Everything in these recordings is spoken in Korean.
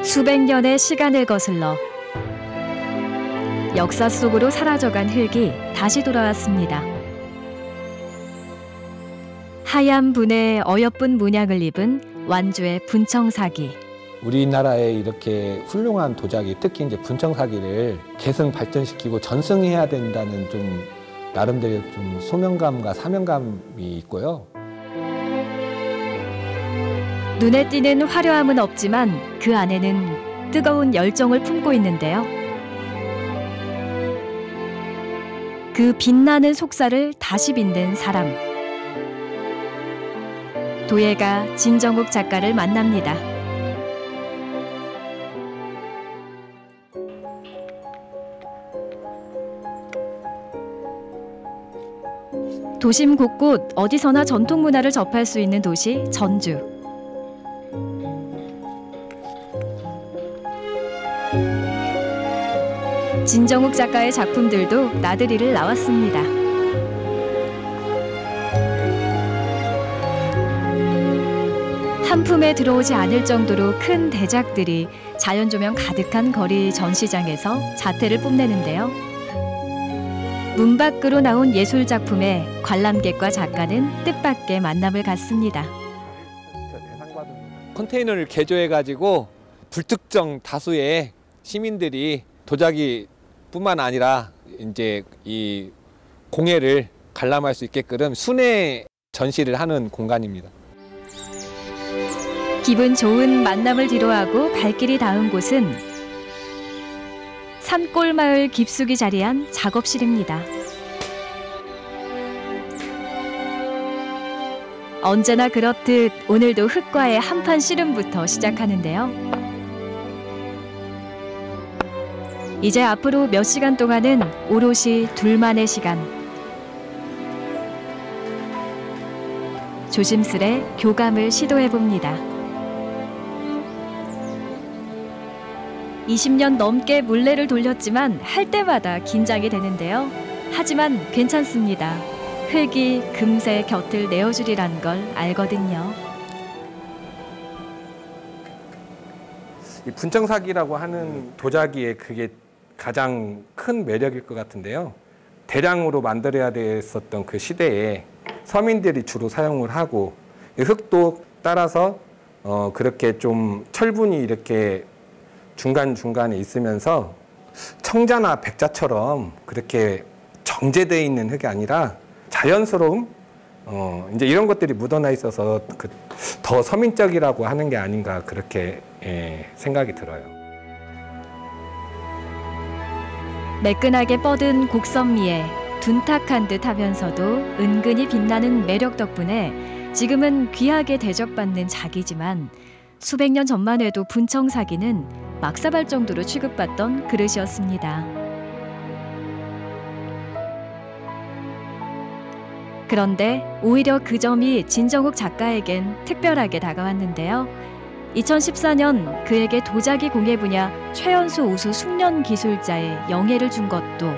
수백 년의 시간을 거슬러 역사 속으로 사라져간 흙이 다시 돌아왔습니다. 하얀 분에 어여쁜 문양을 입은 완주의 분청사기. 우리나라에 이렇게 훌륭한 도자기, 특히 이제 분청사기를 계승 발전시키고 전승해야 된다는 좀 나름대로 좀 소명감과 사명감이 있고요. 눈에 띄는 화려함은 없지만 그 안에는 뜨거운 열정을 품고 있는데요. 그 빛나는 속살을 다시 빛낸 사람. 도예가 진정욱 작가를 만납니다. 도심 곳곳 어디서나 전통 문화를 접할 수 있는 도시 전주. 진정욱 작가의 작품들도 나들이를 나왔습니다. 한 품에 들어오지 않을 정도로 큰 대작들이 자연조명 가득한 거리 전시장에서 자태를 뽐내는데요. 문 밖으로 나온 예술작품에 관람객과 작가는 뜻밖의 만남을 갖습니다. 컨테이너를 개조해가지고 불특정 다수의 시민들이 도자기뿐만 아니라 이제 이 공예를 관람할 수 있게끔 순회 전시를 하는 공간입니다. 기분 좋은 만남을 뒤로하고 발길이 닿은 곳은 산골마을 깊숙이 자리한 작업실입니다. 언제나 그렇듯 오늘도 흙과의 한판 씨름부터 시작하는데요. 이제 앞으로 몇 시간 동안은 오롯이 둘만의 시간. 조심스레 교감을 시도해봅니다. 20년 넘게 물레를 돌렸지만 할 때마다 긴장이 되는데요. 하지만 괜찮습니다. 흙이 금세 곁을 내어주리란 걸 알거든요. 이 분청사기라고 하는 도자기의 그게 가장 큰 매력일 것 같은데요. 대량으로 만들어야 됐었던 그 시대에 서민들이 주로 사용을 하고 흙도 따라서 그렇게 좀 철분이 이렇게 중간중간에 있으면서 청자나 백자처럼 그렇게 정제되어 있는 흙이 아니라 자연스러움, 이제 이런 것들이 묻어나 있어서 더 서민적이라고 하는 게 아닌가 그렇게 생각이 들어요. 매끈하게 뻗은 곡선미에 둔탁한 듯 하면서도 은근히 빛나는 매력 덕분에 지금은 귀하게 대접받는 작이지만 수백 년 전만 해도 분청사기는 막사발 정도로 취급받던 그릇이었습니다. 그런데 오히려 그 점이 진정욱 작가에겐 특별하게 다가왔는데요. 2014년 그에게 도자기 공예 분야 최연소 우수 숙련 기술자의 영예를 준 것도,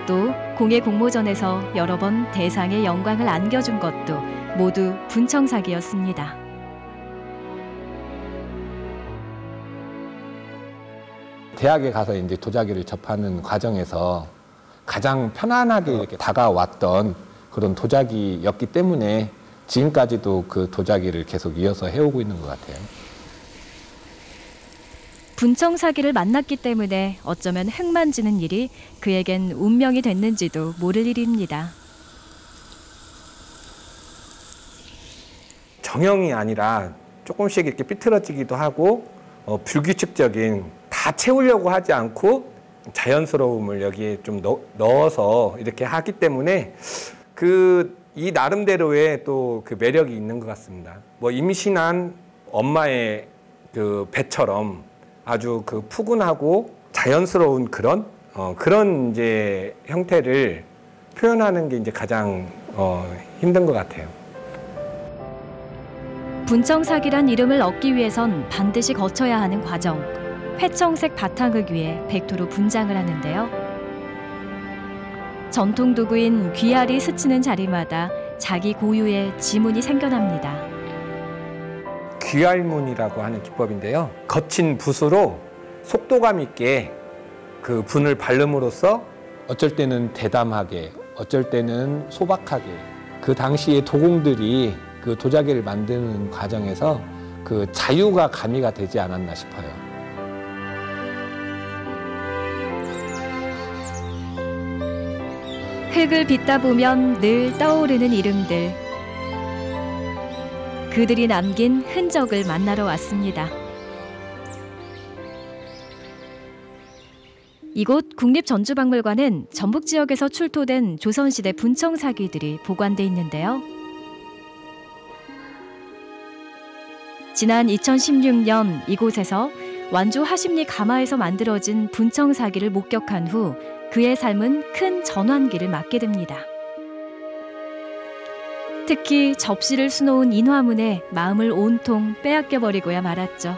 또 공예 공모전에서 여러 번 대상의 영광을 안겨준 것도 모두 분청사기였습니다. 대학에 가서 이제 도자기를 접하는 과정에서 가장 편안하게 이렇게 다가왔던 그런 도자기였기 때문에 지금까지도 그 도자기를 계속 이어서 해오고 있는 것 같아요. 분청사기를 만났기 때문에 어쩌면 흙 만지는 일이 그에겐 운명이 됐는지도 모를 일입니다. 정형이 아니라 조금씩 이렇게 삐뚤어지기도 하고 불규칙적인, 다 채우려고 하지 않고 자연스러움을 여기에 좀 넣어서 이렇게 하기 때문에 이 나름대로의 또 그 매력이 있는 것 같습니다. 뭐 임신한 엄마의 그 배처럼 아주 그 푸근하고 자연스러운 그런 이제 형태를 표현하는 게 이제 가장 힘든 것 같아요. 분청사기란 이름을 얻기 위해선 반드시 거쳐야 하는 과정. 회청색 바탕흙 위에 백토로 분장을 하는데요. 전통 도구인 귀알이 스치는 자리마다 자기 고유의 지문이 생겨납니다. 귀알문이라고 하는 기법인데요. 거친 붓으로 속도감 있게 그 분을 바름으로써 어쩔 때는 대담하게, 어쩔 때는 소박하게 그 당시의 도공들이 그 도자기를 만드는 과정에서 그 자유가 가미가 되지 않았나 싶어요. 흙을 빚다 보면 늘 떠오르는 이름들. 그들이 남긴 흔적을 만나러 왔습니다. 이곳 국립전주박물관은 전북 지역에서 출토된 조선시대 분청사기들이 보관돼 있는데요. 지난 2016년 이곳에서 완주 하심리 가마에서 만들어진 분청사기를 목격한 후 그의 삶은 큰 전환기를 맞게 됩니다. 특히 접시를 수놓은 인화문에 마음을 온통 빼앗겨버리고야 말았죠.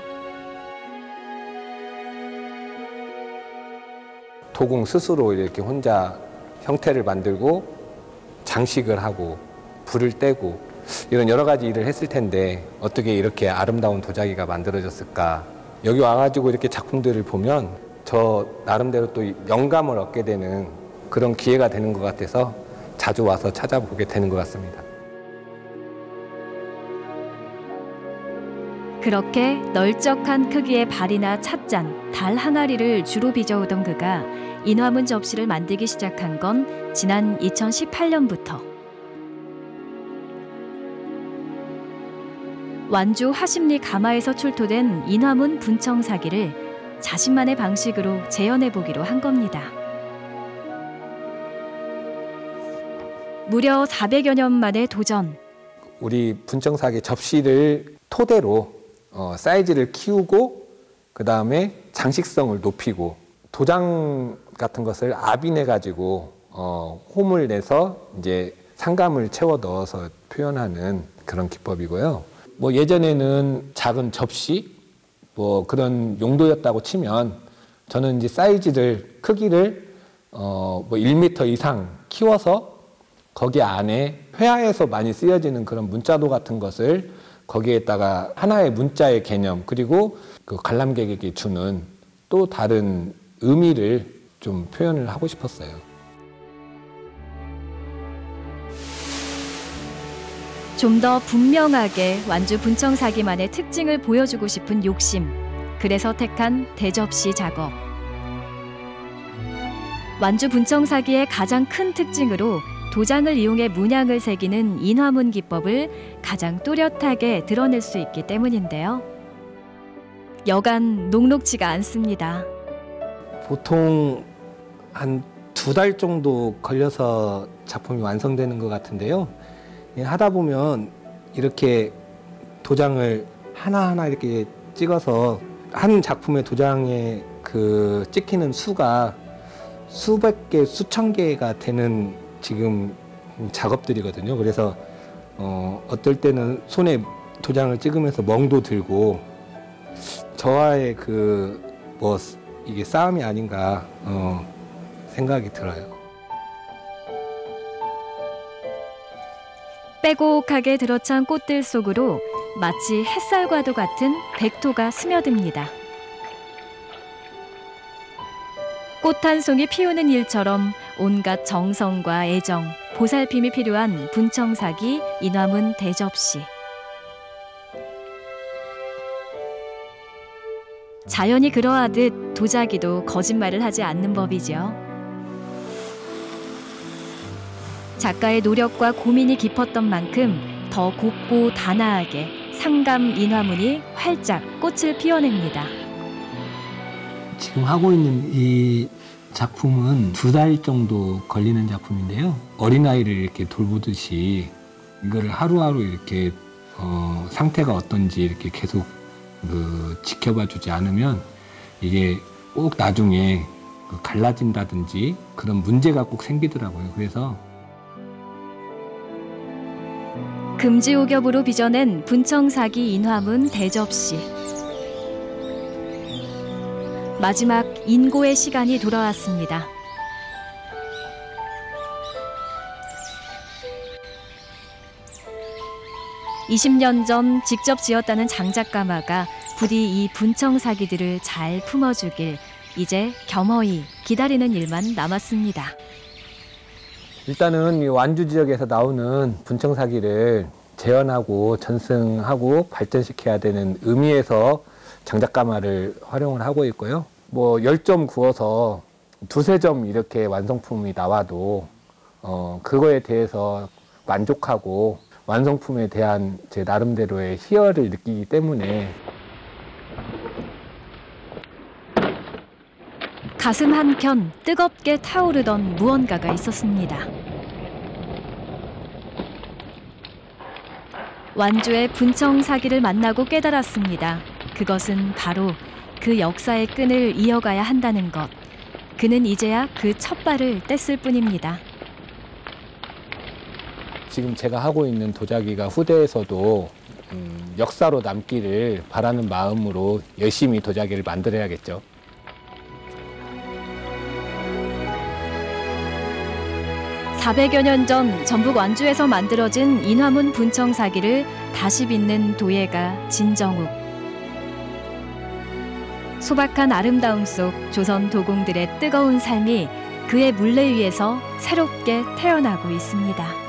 도공 스스로 이렇게 혼자 형태를 만들고 장식을 하고 불을 떼고 이런 여러 가지 일을 했을 텐데 어떻게 이렇게 아름다운 도자기가 만들어졌을까. 여기 와가지고 이렇게 작품들을 보면 저 나름대로 또 영감을 얻게 되는 그런 기회가 되는 것 같아서 자주 와서 찾아보게 되는 것 같습니다. 그렇게 널쩍한 크기의 발이나 찻잔, 달 항아리를 주로 빚어오던 그가 인화문 접시를 만들기 시작한 건 지난 2018년부터. 완주 하심리 가마에서 출토된 인화문 분청사기를 자신만의 방식으로 재현해보기로 한 겁니다. 무려 400여 년 만의 도전. 우리 분청사기 접시를 토대로 사이즈를 키우고 그 다음에 장식성을 높이고 도장 같은 것을 압인해 가지고 홈을 내서 이제 상감을 채워 넣어서 표현하는 그런 기법이고요. 뭐 예전에는 작은 접시 뭐 그런 용도였다고 치면 저는 이제 사이즈를 크기를 뭐 1m 이상 키워서 거기 안에 회화에서 많이 쓰여지는 그런 문자도 같은 것을 거기에다가 하나의 문자의 개념 그리고 그 관람객에게 주는 또 다른 의미를 좀 표현을 하고 싶었어요. 좀 더 분명하게 완주 분청사기만의 특징을 보여주고 싶은 욕심. 그래서 택한 대접시 작업. 완주 분청사기의 가장 큰 특징으로 도장을 이용해 문양을 새기는 인화문 기법을 가장 또렷하게 드러낼 수 있기 때문인데요. 여간 녹록지가 않습니다. 보통 한 2달 정도 걸려서 작품이 완성되는 것 같은데요. 하다 보면 이렇게 도장을 하나하나 이렇게 찍어서 한 작품의 도장에 그 찍히는 수가 수백 개, 수천 개가 되는 지금 작업들이거든요. 그래서 어떨 때는 손에 도장을 찍으면서 멍도 들고 저와의 그 뭐 이게 싸움이 아닌가 생각이 들어요. 빼곡하게 들어찬 꽃들 속으로 마치 햇살과도 같은 백토가 스며듭니다. 꽃 한 송이 피우는 일처럼 온갖 정성과 애정, 보살핌이 필요한 분청사기 인화문 대접시. 자연이 그러하듯 도자기도 거짓말을 하지 않는 법이죠. 작가의 노력과 고민이 깊었던 만큼 더 곱고 단아하게 상감 인화문이 활짝 꽃을 피워냅니다. 지금 하고 있는 이 작품은 2달 정도 걸리는 작품인데요. 어린아이를 이렇게 돌보듯이 이거를 하루하루 이렇게 상태가 어떤지 이렇게 계속 지켜봐 주지 않으면 이게 꼭 나중에 갈라진다든지 그런 문제가 꼭 생기더라고요. 그래서 금지오겹으로 빚어낸 분청사기 인화문 대접시. 마지막 인고의 시간이 돌아왔습니다. 20년 전 직접 지었다는 장작가마가 부디 이 분청 사기들을 잘 품어주길 이제 겸허히 기다리는 일만 남았습니다. 일단은 이 완주 지역에서 나오는 분청 사기를 재현하고 전승하고 발전시켜야 되는 의미에서 장작가마를 활용을 하고 있고요. 뭐 10점 구워서 두세 점 이렇게 완성품이 나와도 그거에 대해서 만족하고 완성품에 대한 제 나름대로의 희열을 느끼기 때문에 가슴 한켠 뜨겁게 타오르던 무언가가 있었습니다. 완주의 분청 사기를 만나고 깨달았습니다. 그것은 바로 그 역사의 끈을 이어가야 한다는 것. 그는 이제야 그 첫 발을 뗐을 뿐입니다. 지금 제가 하고 있는 도자기가 후대에서도 역사로 남기를 바라는 마음으로 열심히 도자기를 만들어야겠죠. 400여 년 전 전북 완주에서 만들어진 인화문 분청 사기를 다시 빚는 도예가 진정욱. 소박한 아름다움 속 조선 도공들의 뜨거운 삶이 그의 물레 위에서 새롭게 태어나고 있습니다.